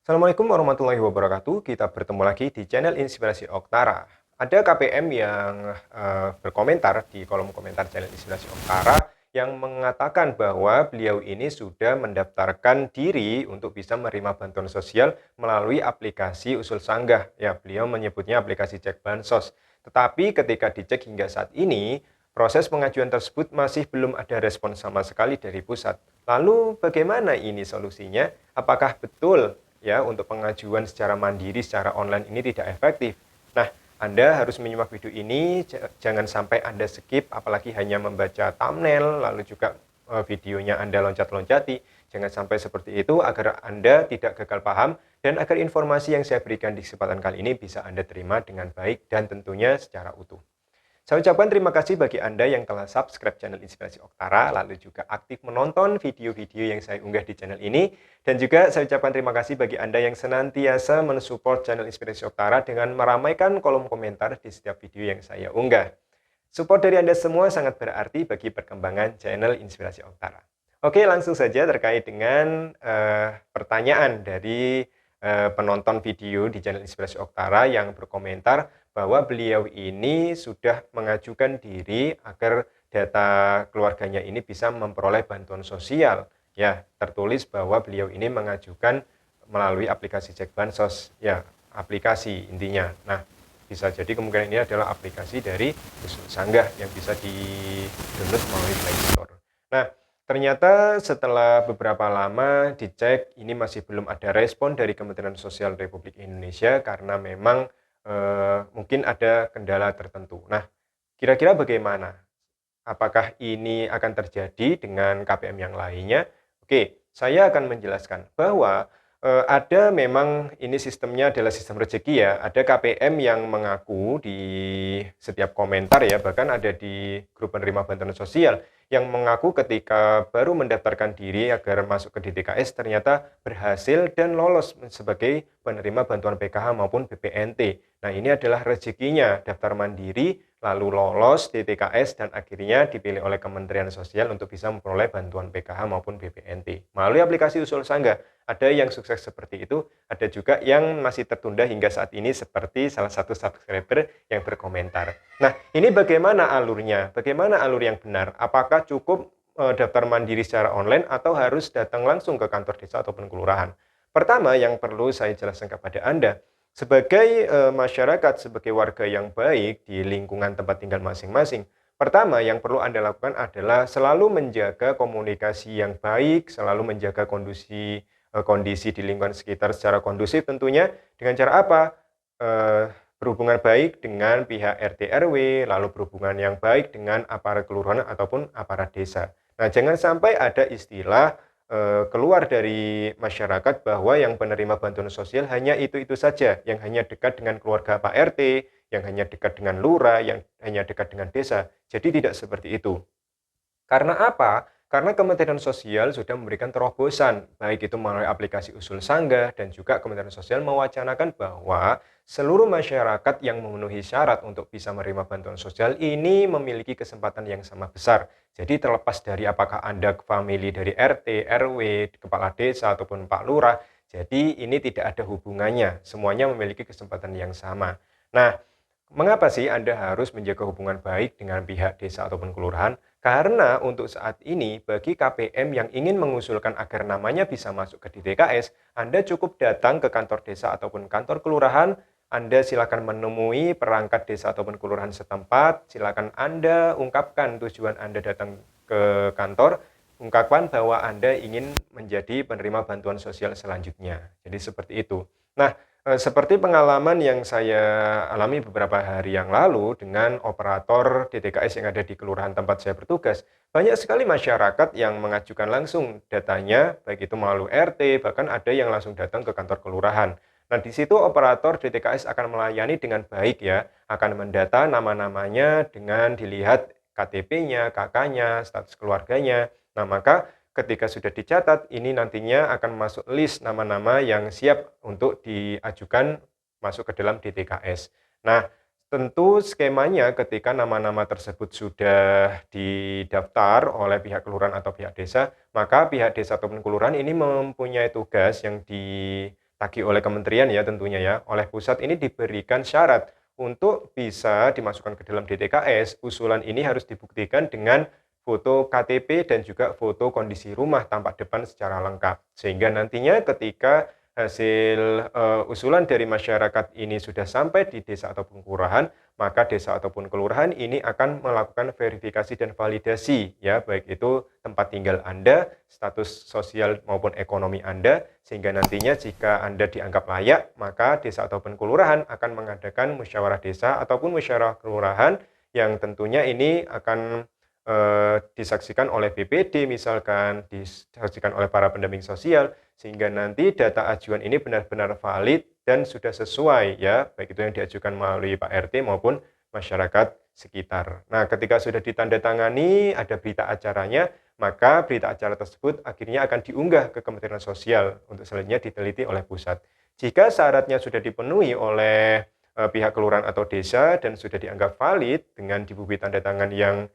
Assalamualaikum warahmatullahi wabarakatuh. Kita bertemu lagi di channel Inspirasi Oktara. Ada KPM yang berkomentar di kolom komentar channel Inspirasi Oktara yang mengatakan bahwa beliau ini sudah mendaftarkan diri untuk bisa menerima bantuan sosial melalui aplikasi Usul Sanggah. Ya, beliau menyebutnya aplikasi Cek Bansos. Tetapi ketika dicek hingga saat ini, proses pengajuan tersebut masih belum ada respon sama sekali dari pusat. Lalu bagaimana ini solusinya? Apakah betul ya untuk pengajuan secara mandiri secara online ini tidak efektif? Nah, Anda harus menyimak video ini, jangan sampai Anda skip apalagi hanya membaca thumbnail lalu juga videonya Anda loncat-loncati. Jangan sampai seperti itu agar Anda tidak gagal paham dan agar informasi yang saya berikan di kesempatan kali ini bisa Anda terima dengan baik dan tentunya secara utuh. Saya ucapkan terima kasih bagi Anda yang telah subscribe channel Inspirasi Oktara, lalu juga aktif menonton video-video yang saya unggah di channel ini. Dan juga saya ucapkan terima kasih bagi Anda yang senantiasa mensupport channel Inspirasi Oktara dengan meramaikan kolom komentar di setiap video yang saya unggah. Support dari Anda semua sangat berarti bagi perkembangan channel Inspirasi Oktara. Oke, langsung saja terkait dengan pertanyaan dari penonton video di channel Inspirasi Oktara yang berkomentar bahwa beliau ini sudah mengajukan diri agar data keluarganya ini bisa memperoleh bantuan sosial. Ya, tertulis bahwa beliau ini mengajukan melalui aplikasi Cek Bansos. Ya, aplikasi intinya. Nah, bisa jadi kemungkinan ini adalah aplikasi dari Usul Sanggah yang bisa di-download melalui Play Store. Nah, ternyata setelah beberapa lama dicek, ini masih belum ada respon dari Kementerian Sosial Republik Indonesia karena memang mungkin ada kendala tertentu. Nah, kira-kira bagaimana? Apakah ini akan terjadi dengan KPM yang lainnya? Oke, saya akan menjelaskan bahwa ada memang ini sistemnya adalah sistem rezeki ya. Ada KPM yang mengaku di setiap komentar ya, bahkan ada di grup penerima bantuan sosial yang mengaku ketika baru mendaftarkan diri agar masuk ke DTKS ternyata berhasil dan lolos sebagai penerima bantuan PKH maupun BPNT. Nah, ini adalah rezekinya daftar mandiri lalu lolos DTKS dan akhirnya dipilih oleh Kementerian Sosial untuk bisa memperoleh bantuan PKH maupun BPNT melalui aplikasi Usul Sanggah. Ada yang sukses seperti itu, ada juga yang masih tertunda hingga saat ini seperti salah satu subscriber yang berkomentar. Nah, ini bagaimana alurnya? Bagaimana alur yang benar? Apakah cukup daftar mandiri secara online atau harus datang langsung ke kantor desa ataupun kelurahan? Pertama, yang perlu saya jelaskan kepada Anda, sebagai masyarakat, sebagai warga yang baik di lingkungan tempat tinggal masing-masing, pertama yang perlu Anda lakukan adalah selalu menjaga komunikasi yang baik, selalu menjaga kondisi di lingkungan sekitar secara kondusif tentunya. Dengan cara apa? Berhubungan baik dengan pihak RT RW, lalu berhubungan yang baik dengan aparat kelurahan ataupun aparat desa. Nah, jangan sampai ada istilah keluar dari masyarakat bahwa yang penerima bantuan sosial hanya itu-itu saja, yang hanya dekat dengan keluarga Pak RT, yang hanya dekat dengan lurah, yang hanya dekat dengan desa. Jadi tidak seperti itu. Karena apa? Karena Kementerian Sosial sudah memberikan terobosan, baik itu melalui aplikasi Usul Sanggah dan juga Kementerian Sosial mewacanakan bahwa seluruh masyarakat yang memenuhi syarat untuk bisa menerima bantuan sosial ini memiliki kesempatan yang sama besar. Jadi terlepas dari apakah Anda famili dari RT, RW, kepala desa ataupun Pak Lurah, jadi ini tidak ada hubungannya, semuanya memiliki kesempatan yang sama. Nah, mengapa sih Anda harus menjaga hubungan baik dengan pihak desa ataupun kelurahan? Karena untuk saat ini, bagi KPM yang ingin mengusulkan agar namanya bisa masuk ke DTKS, Anda cukup datang ke kantor desa ataupun kantor kelurahan. Anda silakan menemui perangkat desa ataupun kelurahan setempat. Silakan Anda ungkapkan tujuan Anda datang ke kantor. Ungkapkan bahwa Anda ingin menjadi penerima bantuan sosial selanjutnya. Jadi seperti itu. Nah, seperti pengalaman yang saya alami beberapa hari yang lalu dengan operator DTKS yang ada di kelurahan tempat saya bertugas, banyak sekali masyarakat yang mengajukan langsung datanya, baik itu melalui RT, bahkan ada yang langsung datang ke kantor kelurahan. Nah, di situ operator DTKS akan melayani dengan baik ya, akan mendata nama-namanya dengan dilihat KTP-nya, KK-nya, status keluarganya. Nah, maka ketika sudah dicatat, ini nantinya akan masuk list nama-nama yang siap untuk diajukan masuk ke dalam DTKS. Nah, tentu skemanya ketika nama-nama tersebut sudah didaftar oleh pihak kelurahan atau pihak desa, maka pihak desa ataupun kelurahan ini mempunyai tugas yang ditagih oleh kementerian ya tentunya ya, oleh pusat ini diberikan syarat untuk bisa dimasukkan ke dalam DTKS, usulan ini harus dibuktikan dengan foto KTP dan juga foto kondisi rumah tampak depan secara lengkap. Sehingga nantinya ketika hasil usulan dari masyarakat ini sudah sampai di desa ataupun kelurahan, maka desa ataupun kelurahan ini akan melakukan verifikasi dan validasi ya, baik itu tempat tinggal Anda, status sosial maupun ekonomi Anda, sehingga nantinya jika Anda dianggap layak, maka desa ataupun kelurahan akan mengadakan musyawarah desa ataupun musyawarah kelurahan yang tentunya ini akan disaksikan oleh BPD misalkan, disaksikan oleh para pendamping sosial, sehingga nanti data ajuan ini benar-benar valid dan sudah sesuai ya, baik itu yang diajukan melalui Pak RT maupun masyarakat sekitar. Nah, ketika sudah ditandatangani, ada berita acaranya, maka berita acara tersebut akhirnya akan diunggah ke Kementerian Sosial untuk selanjutnya diteliti oleh pusat. Jika syaratnya sudah dipenuhi oleh pihak kelurahan atau desa dan sudah dianggap valid dengan dibubuhi tanda tangan yang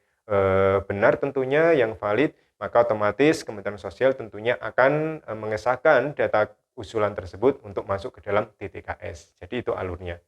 benar tentunya yang valid, maka otomatis Kementerian Sosial tentunya akan mengesahkan data usulan tersebut untuk masuk ke dalam DTKS. Jadi itu alurnya.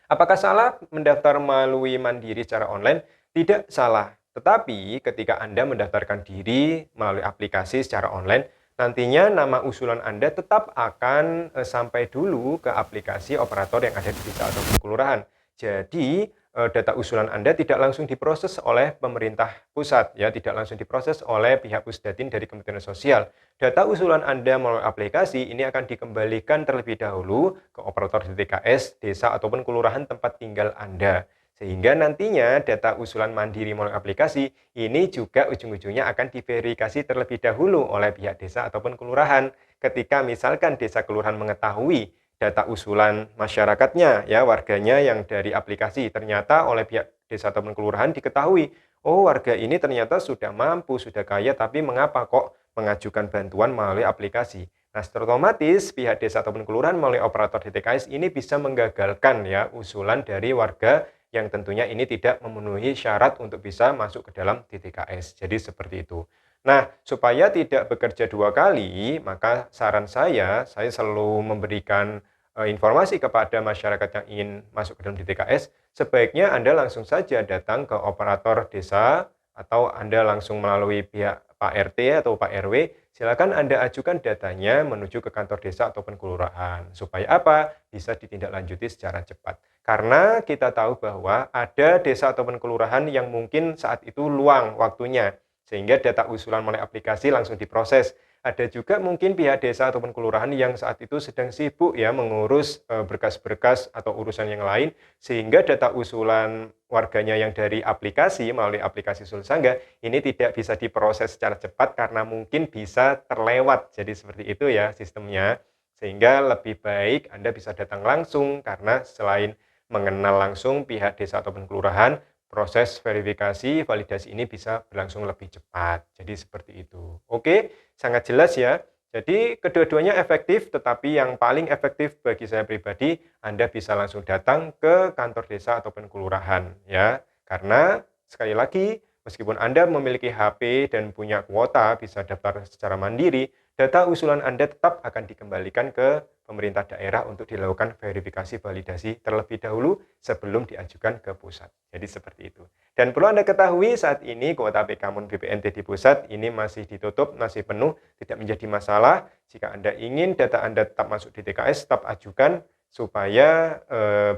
Apakah salah mendaftar melalui mandiri secara online? Tidak salah. Tetapi ketika Anda mendaftarkan diri melalui aplikasi secara online, nantinya nama usulan Anda tetap akan sampai dulu ke aplikasi operator yang ada di desa ataupun kelurahan. Jadi data usulan Anda tidak langsung diproses oleh pemerintah pusat, ya, tidak langsung diproses oleh pihak Pusdatin dari Kementerian Sosial. Data usulan Anda melalui aplikasi ini akan dikembalikan terlebih dahulu ke operator DTKS, desa ataupun kelurahan tempat tinggal Anda. Sehingga nantinya data usulan mandiri melalui aplikasi ini juga ujung-ujungnya akan diverifikasi terlebih dahulu oleh pihak desa ataupun kelurahan. Ketika misalkan desa kelurahan mengetahui data usulan masyarakatnya, ya warganya yang dari aplikasi, ternyata oleh pihak desa ataupun kelurahan diketahui, oh warga ini ternyata sudah mampu, sudah kaya, tapi mengapa kok mengajukan bantuan melalui aplikasi? Nah, secara otomatis pihak desa ataupun kelurahan melalui operator DTKS ini bisa menggagalkan ya usulan dari warga yang tentunya ini tidak memenuhi syarat untuk bisa masuk ke dalam DTKS. Jadi seperti itu. Nah, supaya tidak bekerja dua kali, maka saran saya selalu memberikan informasi kepada masyarakat yang ingin masuk ke dalam DTKS, sebaiknya Anda langsung saja datang ke operator desa atau Anda langsung melalui pihak Pak RT atau Pak RW, silakan Anda ajukan datanya menuju ke kantor desa ataupun kelurahan. Supaya apa? Bisa ditindaklanjuti secara cepat. Karena kita tahu bahwa ada desa ataupun kelurahan yang mungkin saat itu luang waktunya, sehingga data usulan melalui aplikasi langsung diproses. Ada juga mungkin pihak desa ataupun kelurahan yang saat itu sedang sibuk ya mengurus berkas-berkas atau urusan yang lain, sehingga data usulan warganya yang dari aplikasi melalui aplikasi Sulsangga ini tidak bisa diproses secara cepat karena mungkin bisa terlewat. Jadi seperti itu ya sistemnya. Sehingga lebih baik Anda bisa datang langsung karena selain mengenal langsung pihak desa ataupun kelurahan, proses verifikasi, validasi ini bisa berlangsung lebih cepat. Jadi seperti itu. Oke, sangat jelas ya. Jadi kedua-duanya efektif, tetapi yang paling efektif bagi saya pribadi, Anda bisa langsung datang ke kantor desa ataupun kelurahan ya. Karena sekali lagi, meskipun Anda memiliki HP dan punya kuota bisa daftar secara mandiri, data usulan Anda tetap akan dikembalikan ke pemerintah daerah untuk dilakukan verifikasi validasi terlebih dahulu sebelum diajukan ke pusat. Jadi seperti itu. Dan perlu Anda ketahui saat ini kuota PKMUN BPNT di pusat ini masih ditutup, masih penuh, tidak menjadi masalah. Jika Anda ingin data Anda tetap masuk di TKS, tetap ajukan supaya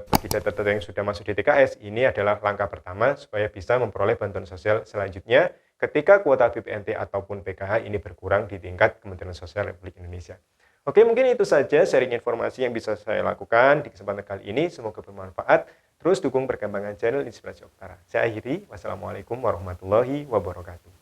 bagi data-data yang sudah masuk di TKS ini adalah langkah pertama supaya bisa memperoleh bantuan sosial selanjutnya ketika kuota BPNT ataupun PKH ini berkurang di tingkat Kementerian Sosial Republik Indonesia. Oke, mungkin itu saja sharing informasi yang bisa saya lakukan di kesempatan kali ini. Semoga bermanfaat. Terus dukung perkembangan channel Inspirasi Oktara. Saya akhiri. Wassalamualaikum warahmatullahi wabarakatuh.